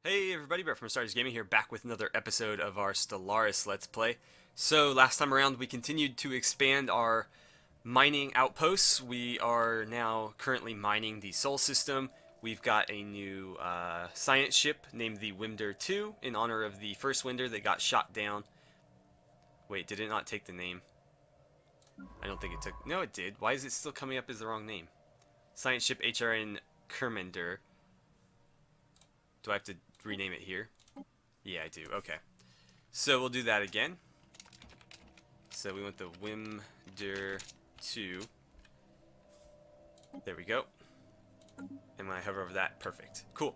Hey everybody, Brett from AstartesGaming here, back with another episode of our Stellaris Let's Play. So last time around we continued to expand our mining outposts. We are now currently mining the Sol system. We've got a new science ship named the Wimder 2 in honor of the first Winder that got shot down. Wait, did it not take the name? I don't think it took... No, it did. Why is it still coming up as the wrong name? Science ship HRN Kermender. Do I have to rename it here? Yeah, I do. Okay. So we'll do that again. So we want the Wimder 2. There we go. And when I hover over that, perfect. Cool.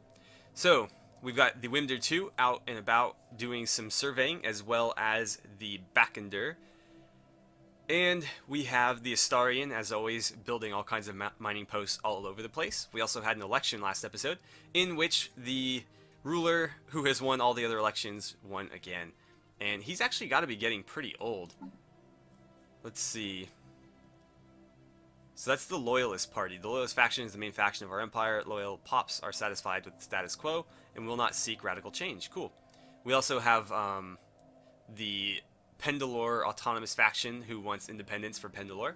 So we've got the Wimder 2 out and about doing some surveying as well as the Backender. And we have the Astarian, as always, building all kinds of mining posts all over the place. We also had an election last episode in which the ruler who has won all the other elections won again. And he's actually got to be getting pretty old. Let's see. So that's the Loyalist Party. The Loyalist faction is the main faction of our empire. Loyal Pops are satisfied with the status quo and will not seek radical change. Cool. We also have the Pendalore Autonomous faction who wants independence for Pendalore.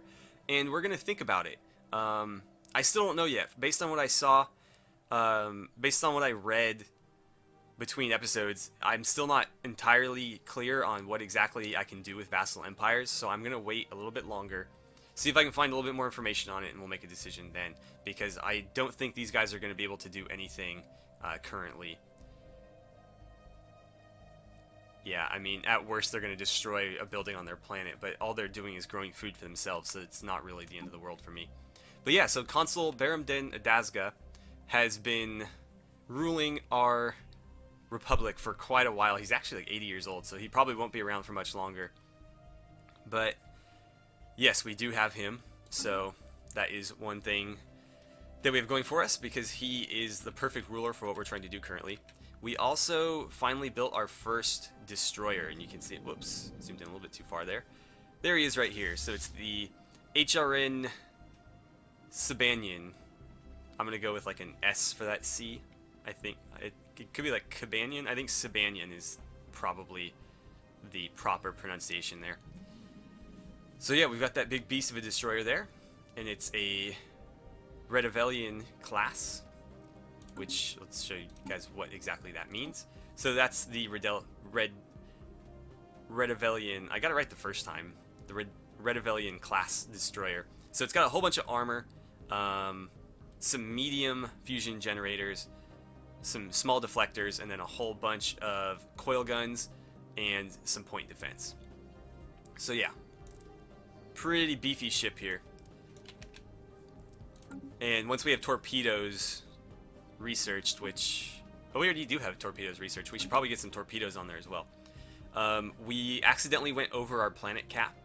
And we're going to think about it. I still don't know yet. Based on what I saw, based on what I read between episodes, I'm still not entirely clear on what exactly I can do with vassal empires, so I'm going to wait a little bit longer, see if I can find a little bit more information on it, and we'll make a decision then, because I don't think these guys are going to be able to do anything currently. Yeah, I mean, at worst they're going to destroy a building on their planet, but all they're doing is growing food for themselves, so it's not really the end of the world for me. But yeah, so Consul Baramden Adazga has been ruling our republic for quite a while. He's actually like 80 years old, so he probably won't be around for much longer. But yes, we do have him, so that is one thing that we have going for us, because he is the perfect ruler for what we're trying to do currently. We also finally built our first destroyer, and you can see it. Whoops, zoomed in a little bit too far there. There he is right here. So it's the HRN Sabanian. I'm going to go with like an S for that C. I think it could be like Cabanian. I think Sabanian is probably the proper pronunciation there. So yeah, we've got that big beast of a destroyer there, and it's a Redevellion-Class, which, let's show you guys what exactly that means. So that's the Redevellion, I got it right the first time, the Redevellion-Class destroyer. So it's got a whole bunch of armor, some medium fusion generators, some small deflectors, and then a whole bunch of coil guns and some point defense. So yeah, pretty beefy ship here. And once we have torpedoes researched, which... Oh, we already do have torpedoes researched. We should probably get some torpedoes on there as well. We accidentally went over our planet cap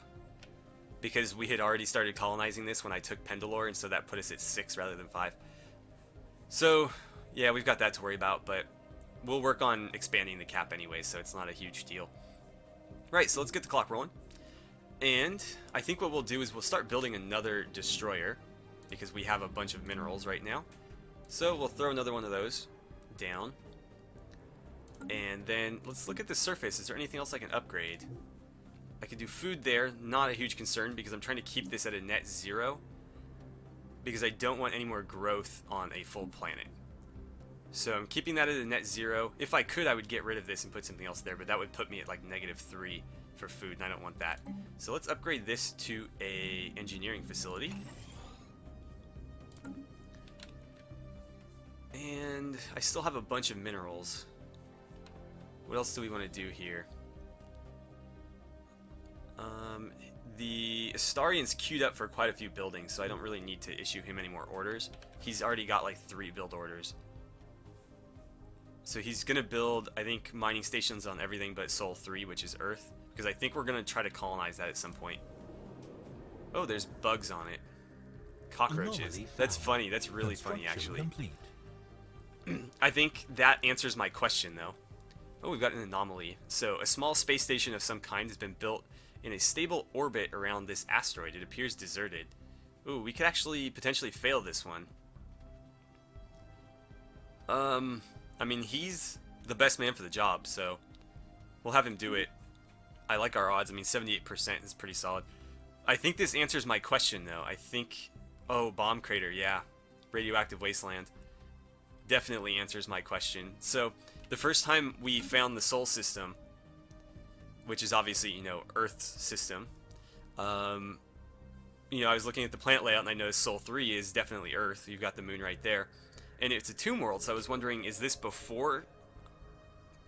because we had already started colonizing this when I took Pendalore, and so that put us at 6 rather than 5. So, yeah, we've got that to worry about, but we'll work on expanding the cap anyway, so it's not a huge deal. Right, so let's get the clock rolling. And I think what we'll do is we'll start building another destroyer, because we have a bunch of minerals right now. So we'll throw another one of those down. And then let's look at the surface. Is there anything else I can upgrade? I could do food there. Not a huge concern, because I'm trying to keep this at a net 0. Because I don't want any more growth on a full planet. So I'm keeping that at a net 0. If I could, I would get rid of this and put something else there, but that would put me at like -3 for food, and I don't want that. So let's upgrade this to a engineering facility. And I still have a bunch of minerals. What else do we want to do here? The Astarian's queued up for quite a few buildings, so I don't really need to issue him any more orders. He's already got like 3 build orders. So he's going to build, I think, mining stations on everything but Sol 3, which is Earth. Because I think we're going to try to colonize that at some point. Oh, there's bugs on it. Cockroaches. That's funny. That's really funny, actually. Complete. I think that answers my question, though. Oh, we've got an anomaly. So, a small space station of some kind has been built in a stable orbit around this asteroid. It appears deserted. Ooh, we could actually potentially fail this one. I mean, he's the best man for the job, so we'll have him do it. I like our odds. I mean, 78% is pretty solid. I think this answers my question, though. I think... Oh, bomb crater, yeah. Radioactive wasteland. Definitely answers my question. So, the first time we found the Sol system, which is obviously, you know, Earth's system, you know, I was looking at the planet layout and I noticed Sol 3 is definitely Earth. You've got the moon right there. And it's a tomb world, so I was wondering, is this before,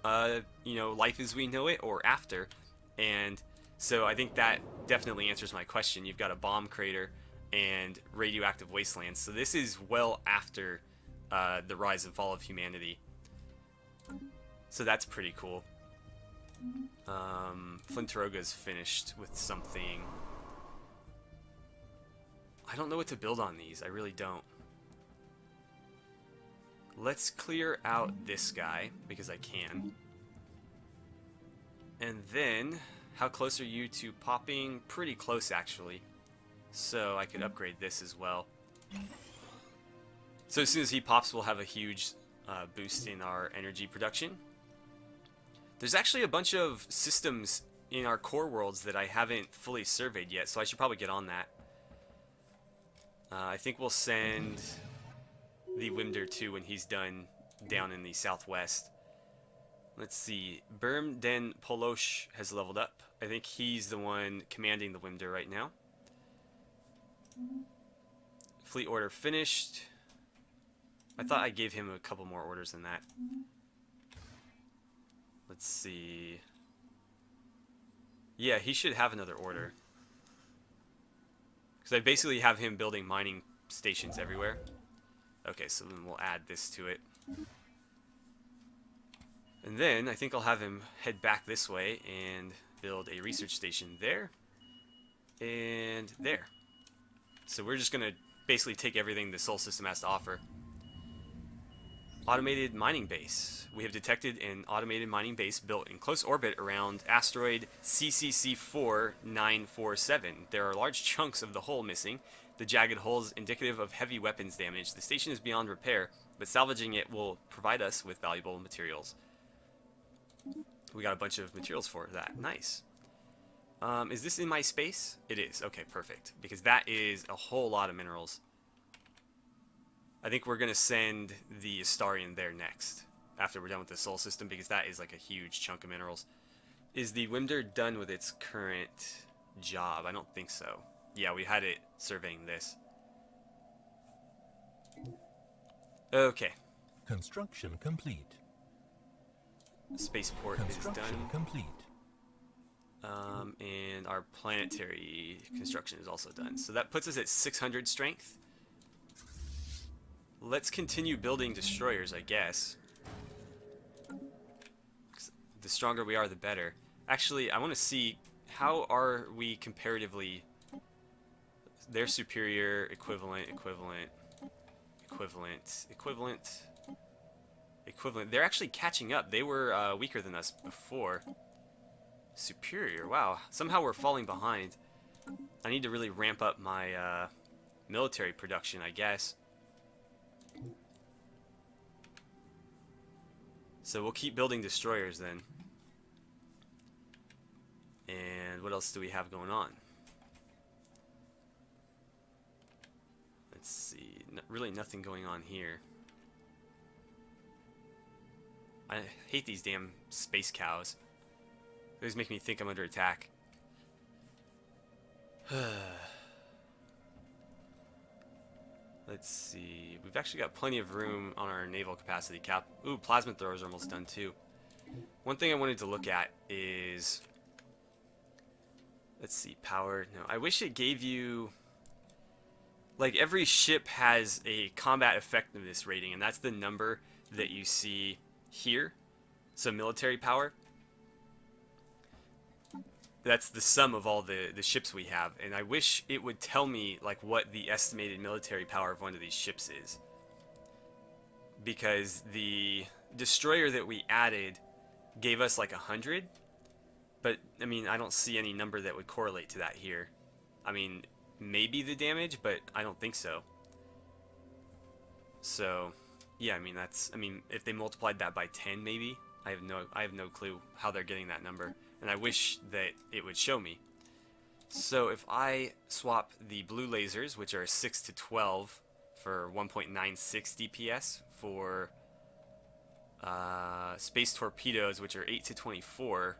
you know, life as we know it, or after? And so I think that definitely answers my question. You've got a bomb crater and radioactive wastelands. So this is well after the rise and fall of humanity. So that's pretty cool. Flintaroga's finished with something. I don't know what to build on these. I really don't. Let's clear out this guy, because I can. And then, how close are you to popping? Pretty close, actually. So I could upgrade this as well. So as soon as he pops, we'll have a huge boost in our energy production. There's actually a bunch of systems in our core worlds that I haven't fully surveyed yet, so I should probably get on that. I think we'll send the Wimder too when he's done down in the southwest. Let's see. Berm Den Polosh has leveled up. I think he's the one commanding the Wimder right now. Fleet order finished. I thought I gave him a couple more orders than that. Let's see. Yeah, he should have another order. Because I basically have him building mining stations everywhere. Okay, so then we'll add this to it. And then I think I'll have him head back this way and build a research station there. And there. So we're just going to basically take everything the Sol system has to offer. Automated mining base. We have detected an automated mining base built in close orbit around asteroid CCC-4947. There are large chunks of the hull missing. The jagged hole is indicative of heavy weapons damage. The station is beyond repair, but salvaging it will provide us with valuable materials. We got a bunch of materials for that. Nice. Is this in my space? It is. Okay, perfect. Because that is a whole lot of minerals. I think we're going to send the Astarian there next, after we're done with the Sol system, because that is like a huge chunk of minerals. Is the Wimder done with its current job? I don't think so. Yeah, we had it surveying this. Okay. Construction complete. Spaceport is done. Complete. And our planetary construction is also done. So that puts us at 600 strength. Let's continue building destroyers, I guess. The stronger we are, the better. Actually, I want to see, how are we comparatively? They're superior, equivalent. They're actually catching up. They were weaker than us before. Superior, wow. Somehow we're falling behind. I need to really ramp up my military production, I guess. So we'll keep building destroyers then. And what else do we have going on? Let's see. Really nothing going on here. I hate these damn space cows. They always make me think I'm under attack. Let's see. We've actually got plenty of room on our naval capacity cap. Ooh, plasma throwers are almost done too. One thing I wanted to look at is... Let's see, power. No, I wish it gave you... Like, every ship has a combat effectiveness rating, and that's the number that you see here. So military power. That's the sum of all the ships we have, and I wish it would tell me like what the estimated military power of one of these ships is, because the destroyer that we added gave us like 100, but I mean I don't see any number that would correlate to that here. I mean maybe the damage, but I don't think so. So yeah, I mean if they multiplied that by 10 maybe, I have no clue how they're getting that number, and I wish that it would show me. So if I swap the blue lasers, which are 6 to 12 for 1.96 DPS, for space torpedoes, which are 8 to 24,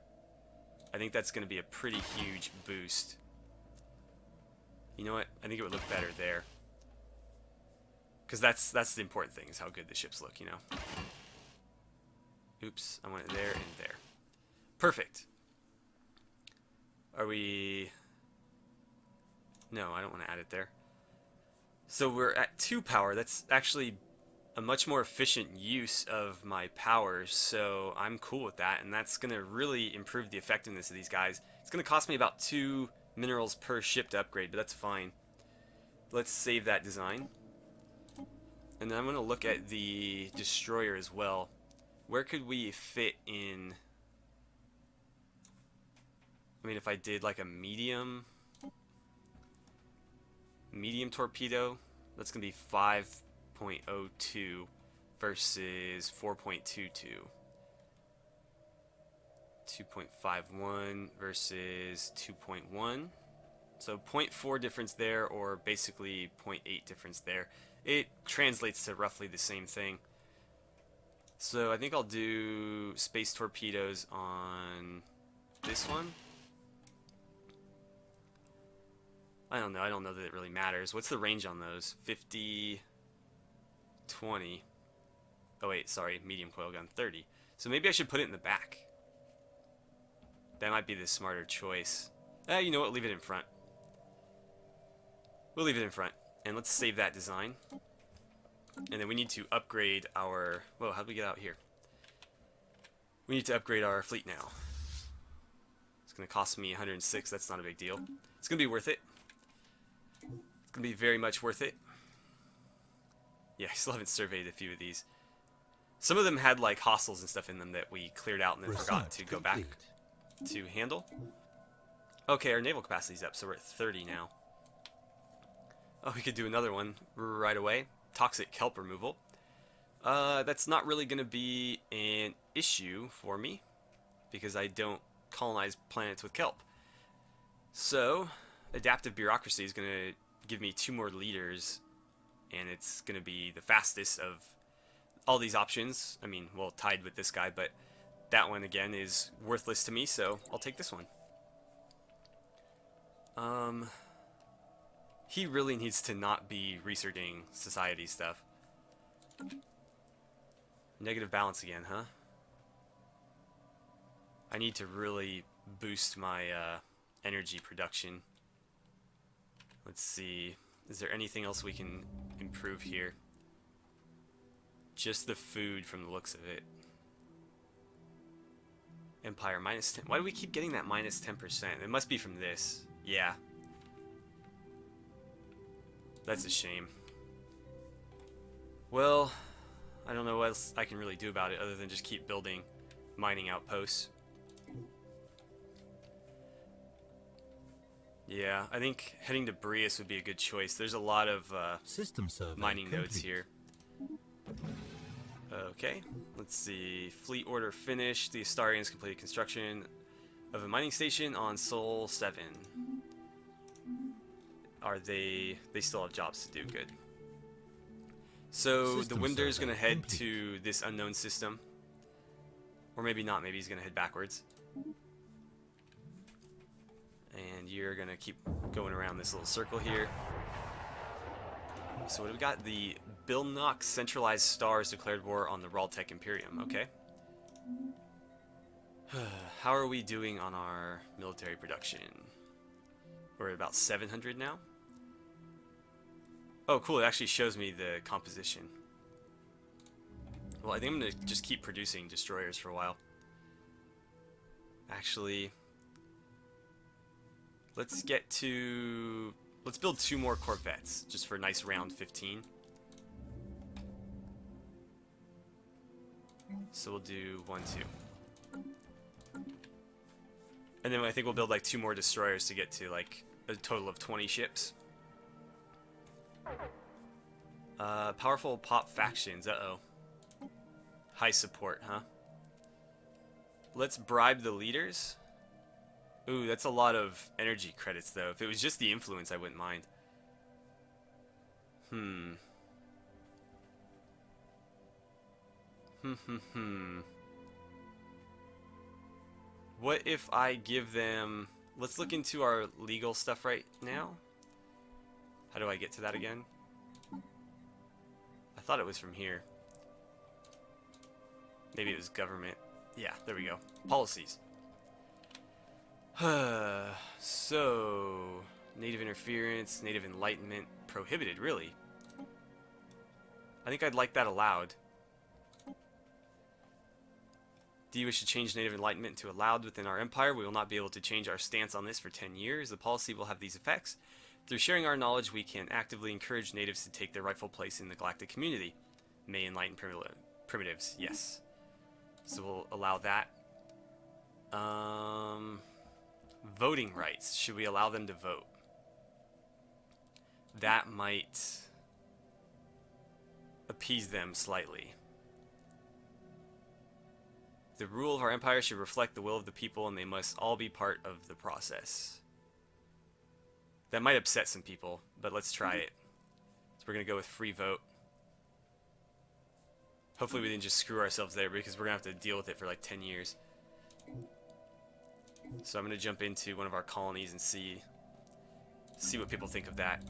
I think that's going to be a pretty huge boost. You know what? I think it would look better there. Because that's the important thing, is how good the ships look, you know? Oops, I want it there and there. Perfect. Are we... No, I don't want to add it there. So we're at 2 power. That's actually a much more efficient use of my powers, so I'm cool with that, and that's going to really improve the effectiveness of these guys. It's going to cost me about 2 minerals per ship to upgrade, but that's fine. Let's save that design. And then I'm going to look at the destroyer as well. Where could we fit in? I mean, if I did like a medium torpedo, that's going to be 5.02 versus 4.22. 2.51 versus 2.1. So 0.4 difference there, or basically 0.8 difference there. It translates to roughly the same thing. So I think I'll do space torpedoes on this one. I don't know that it really matters. What's the range on those? 50, 20. Oh wait, sorry, medium coil gun, 30. So maybe I should put it in the back. That might be the smarter choice. You know what, leave it in front. We'll leave it in front. And let's save that design. And then we need to upgrade our... Whoa, how do we get out here? We need to upgrade our fleet now. It's going to cost me 106. That's not a big deal. It's going to be worth it. It's going to be very much worth it. Yeah, I still haven't surveyed a few of these. Some of them had like hostiles and stuff in them that we cleared out and then forgot to go back to handle. Okay, our naval capacity's up, so we're at 30 now. Oh, we could do another one right away. Toxic kelp removal. That's not really going to be an issue for me, because I don't colonize planets with kelp. So, adaptive bureaucracy is going to give me 2 more leaders, and it's going to be the fastest of all these options. I mean, well, tied with this guy, but that one, again, is worthless to me, so I'll take this one. He really needs to not be researching society stuff. Negative balance again, huh? I need to really boost my energy production. Let's see. Is there anything else we can improve here? Just the food from the looks of it. Empire minus 10. Why do we keep getting that minus 10%? It must be from this. Yeah. That's a shame. Well, I don't know what else I can really do about it other than just keep building mining outposts. Yeah, I think heading to Brius would be a good choice. There's a lot of mining nodes here. Okay, let's see. Fleet order finished. The Astarians completed construction of a mining station on Sol 7. Are they still have jobs to do. Good. So the Winder's going to head to this unknown system. Or maybe not. Maybe he's going to head backwards. And you're going to keep going around this little circle here. So what do we got? The Bilnock centralized stars declared war on the Raltec Imperium. Okay. How are we doing on our military production? We're at about 700 now. Oh, cool. It actually shows me the composition. Well, I think I'm going to just keep producing destroyers for a while. Actually, let's build 2 more Corvettes, just for a nice round 15. So we'll do 1, 2. And then I think we'll build like 2 more destroyers to get to like a total of 20 ships. Powerful pop factions, uh-oh. High support, huh? Let's bribe the leaders. Ooh, that's a lot of energy credits, though. If it was just the influence, I wouldn't mind. What if I give them... Let's look into our legal stuff right now. How do I get to that again? I thought it was from here. Maybe it was government. Yeah, there we go. Policies. So, native interference, native enlightenment, prohibited, really. I think I'd like that allowed. Do you wish to change native enlightenment to allowed within our empire? We will not be able to change our stance on this for 10 years. The policy will have these effects. Through sharing our knowledge, we can actively encourage natives to take their rightful place in the galactic community. May enlighten primitives, yes. So we'll allow that. Voting rights. Should we allow them to vote? That might appease them slightly. The rule of our empire should reflect the will of the people, and they must all be part of the process. That might upset some people, but let's try it. So we're going to go with free vote. Hopefully we didn't just screw ourselves there, because we're going to have to deal with it for like 10 years. So I'm going to jump into one of our colonies and see what people think of that.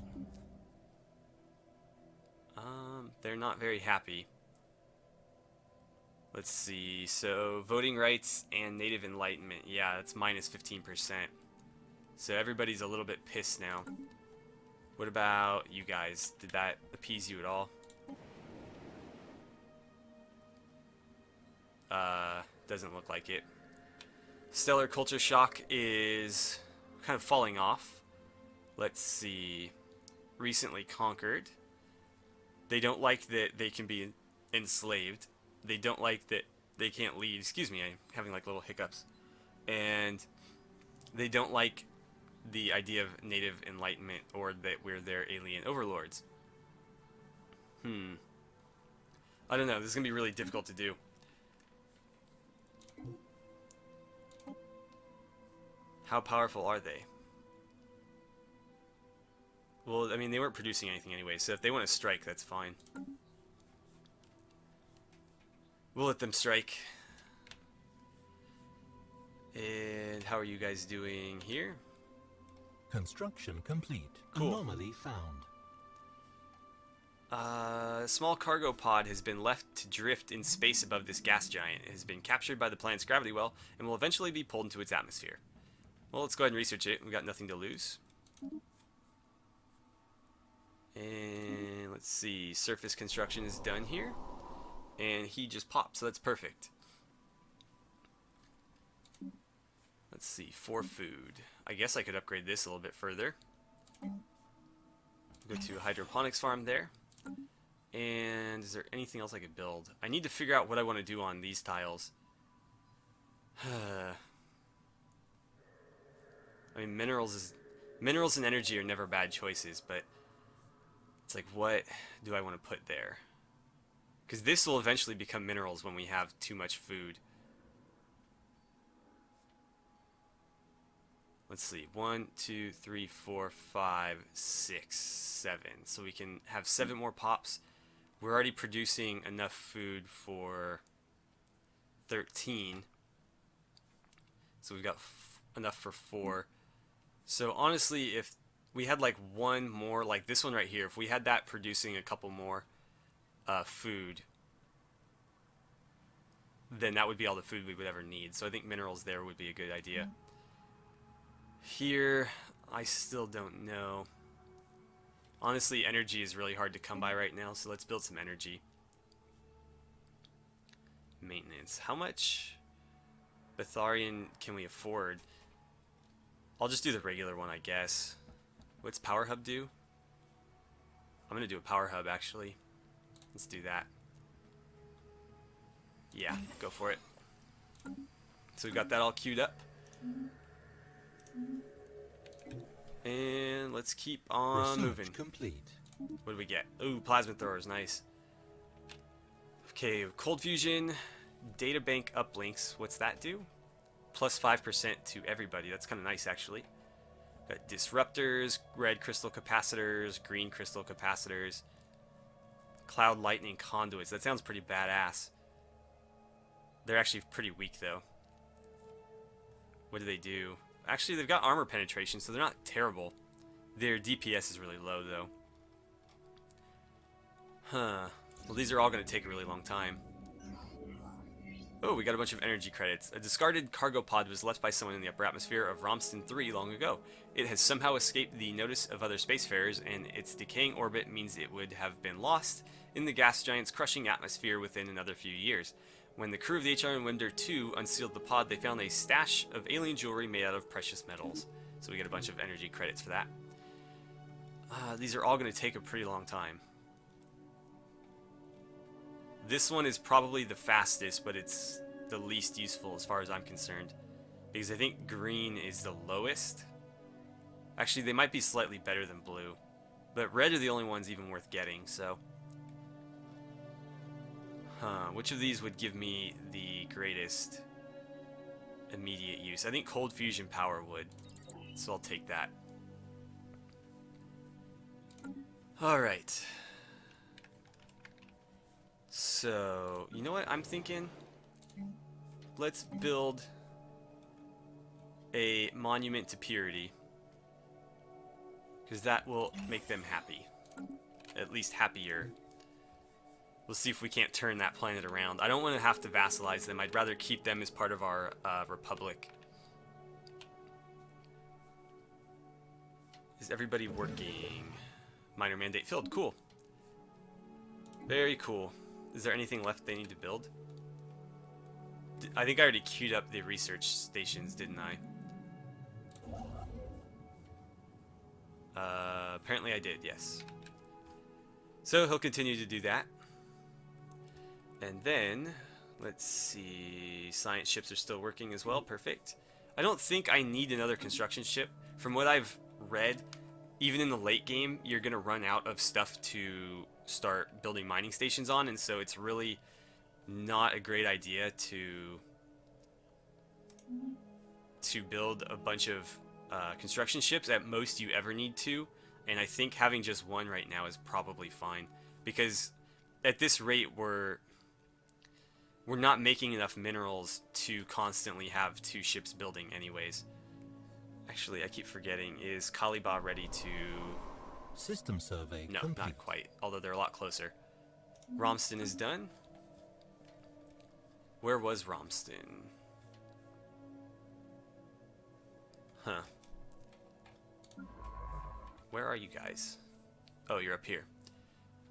They're not very happy. Let's see. So voting rights and native enlightenment. Yeah, that's minus 15%. So everybody's a little bit pissed now. What about you guys? Did that appease you at all? Doesn't look like it. Stellar culture shock is kind of falling off. Let's see. Recently conquered. They don't like that they can be enslaved. They don't like that they can't lead. Excuse me, I'm having like little hiccups. And they don't like the idea of native enlightenment or that we're their alien overlords. I don't know. This is going to be really difficult to do. How powerful are they? Well, I mean, they weren't producing anything anyway, so if they want to strike, that's fine. We'll let them strike. And how are you guys doing here? Construction complete. Cool. Anomaly found. A small cargo pod has been left to drift in space above this gas giant. It has been captured by the planet's gravity well and will eventually be pulled into its atmosphere. Well, let's go ahead and research it. We've got nothing to lose. And let's see. Surface construction is done here. And he just popped, so that's perfect. Let's see. For food. I guess I could upgrade this a little bit further. Go to a hydroponics farm there. And is there anything else I could build? I need to figure out what I want to do on these tiles. I mean, minerals and energy are never bad choices, but it's like, what do I want to put there? Because this will eventually become minerals when we have too much food. Let's see. 1, 2, 3, 4, 5, 6, 7. So we can have 7 more pops. We're already producing enough food for 13. So we've got enough for 4. So honestly, if we had like one more, like this one right here, if we had that producing a couple more food, then that would be all the food we would ever need. So I think minerals there would be a good idea. Here, I still don't know. Honestly, energy is really hard to come by right now, so let's build some energy. Maintenance. How much Betharian can we afford? I'll just do the regular one, I guess. What's Power Hub do? I'm going to do a Power Hub, actually. Let's do that. Yeah, go for it. So we've got that all queued up. And let's keep on moving. Complete. What do we get? Ooh, plasma throwers, nice. Okay, cold fusion. Databank uplinks. What's that do? Plus 5% to everybody. That's kind of nice, actually. Got disruptors, red crystal capacitors, green crystal capacitors, cloud lightning conduits. That sounds pretty badass. They're actually pretty weak, though. What do they do? Actually, they've got armor penetration, so they're not terrible. Their DPS is really low, though. Huh. Well, these are all going to take a really long time. Oh, we got a bunch of energy credits. A discarded cargo pod was left by someone in the upper atmosphere of Romston 3 long ago. It has somehow escaped the notice of other spacefarers, and its decaying orbit means it would have been lost in the gas giant's crushing atmosphere within another few years. When the crew of the HR Winder 2 unsealed the pod, they found a stash of alien jewelry made out of precious metals. So we get a bunch of energy credits for that. These are all going to take a pretty long time. This one is probably the fastest, but it's the least useful as far as I'm concerned. Because I think green is the lowest. Actually, they might be slightly better than blue. But red are the only ones even worth getting, so... which of these would give me the greatest immediate use? I think cold fusion power would. So I'll take that. Alright. So, you know what I'm thinking? Let's build a monument to purity. Because that will make them happy. At least happier. We'll see if we can't turn that planet around. I don't want to have to vassalize them. I'd rather keep them as part of our republic. Is everybody working? Minor mandate filled. Cool. Very cool. Is there anything left they need to build? I think I already queued up the research stations, didn't I? Apparently I did, yes. So he'll continue to do that. And then, let's see, science ships are still working as well, perfect. I don't think I need another construction ship. From what I've read, even in the late game, you're going to run out of stuff to start building mining stations on, and so it's really not a great idea to build a bunch of construction ships. At most you ever need two, and I think having just one right now is probably fine, because at this rate we're not making enough minerals to constantly have two ships building anyways. Actually, I keep forgetting, is Kaliba ready to... System survey No, complete. not quite, although they're a lot closer. Romston is done. Where was Romston? Huh. Where are you guys? Oh, you're up here.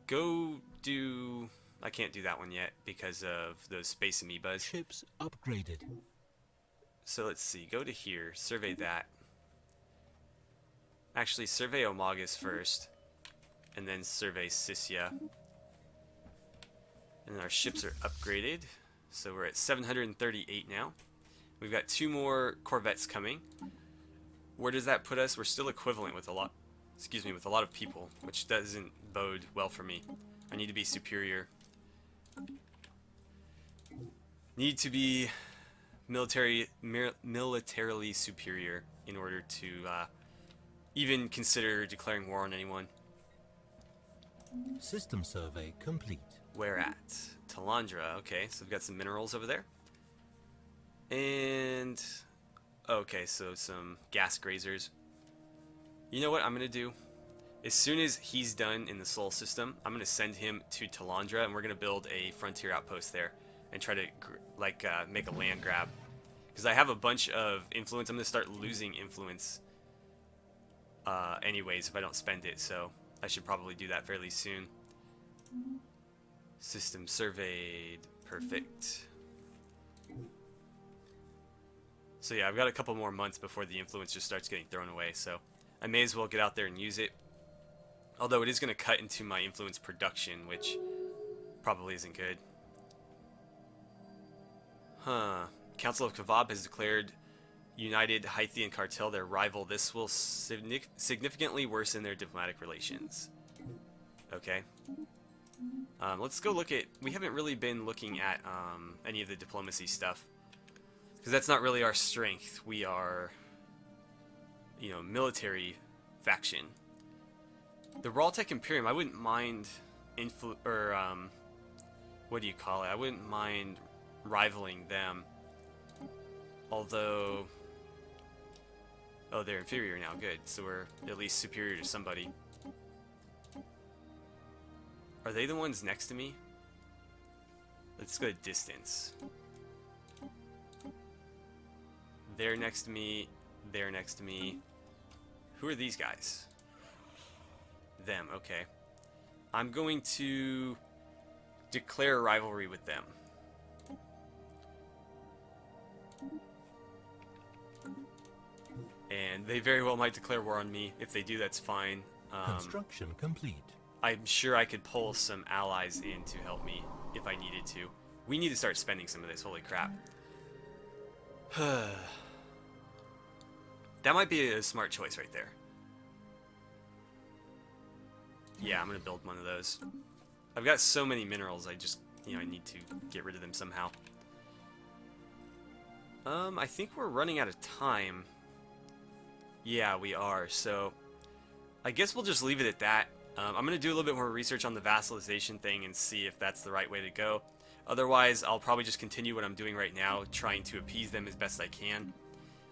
Go do... I can't do that one yet because of those space amoebas. Ships upgraded. So let's see, go to here, survey that. Actually, survey Omagus first, and then survey Sisya. And our ships are upgraded, so we're at 738 now. We've got 2 more corvettes coming. Where does that put us? We're still equivalent with a lot, with a lot of people, which doesn't bode well for me. I need to be superior. Need to be militarily superior in order to even consider declaring war on anyone. System survey complete. Where at? Talandra. Okay, so we've got some minerals over there. And... okay, so some gas grazers. You know what I'm going to do? As soon as he's done in the Sol system, I'm going to send him to Talandra, and we're going to build a frontier outpost there and try to make a land grab. Because I have a bunch of influence. I'm going to start losing influence anyways if I don't spend it, so I should probably do that fairly soon. System surveyed. Perfect. So yeah, I've got a couple more months before the influence just starts getting thrown away, so I may as well get out there and use it. Although it is going to cut into my influence production, which probably isn't good. Huh. Council of Kavab has declared United Hythian Cartel their rival. This will significantly worsen their diplomatic relations. Okay. Let's go look at... We haven't really been looking at any of the diplomacy stuff. Because that's not really our strength. We are, you know, military faction. The Rawtech Imperium, I wouldn't mind... what do you call it? I wouldn't mind rivaling them. Although... Oh, they're inferior now. Good. So we're at least superior to somebody. Are they the ones next to me? Let's go to distance. They're next to me. They're next to me. Who are these guys? Them. Okay. I'm going to declare a rivalry with them. And they very well might declare war on me. If they do, that's fine. Construction complete. I'm sure I could pull some allies in to help me if I needed to. We need to start spending some of this. Holy crap. That might be a smart choice right there. Yeah, I'm going to build one of those. I've got so many minerals, I just, you know, I need to get rid of them somehow. I think we're running out of time. Yeah, we are. So, I guess we'll just leave it at that. I'm going to do a little bit more research on the vassalization thing and see if that's the right way to go. Otherwise, I'll probably just continue what I'm doing right now, trying to appease them as best I can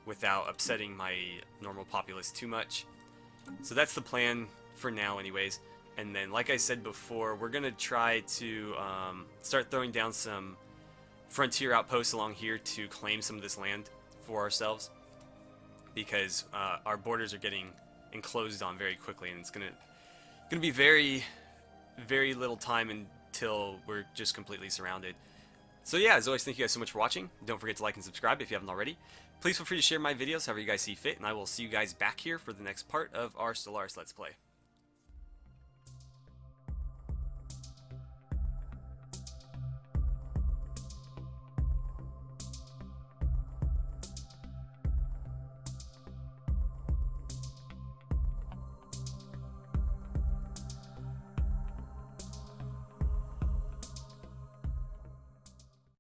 without upsetting my normal populace too much. So that's the plan for now anyways. And then, like I said before, we're going to try to start throwing down some frontier outposts along here to claim some of this land for ourselves. Because our borders are getting enclosed on very quickly, and it's going to be very, very little time until we're just completely surrounded. So yeah, as always, thank you guys so much for watching. Don't forget to like and subscribe if you haven't already. Please feel free to share my videos however you guys see fit, and I will see you guys back here for the next part of our Stellaris Let's Play.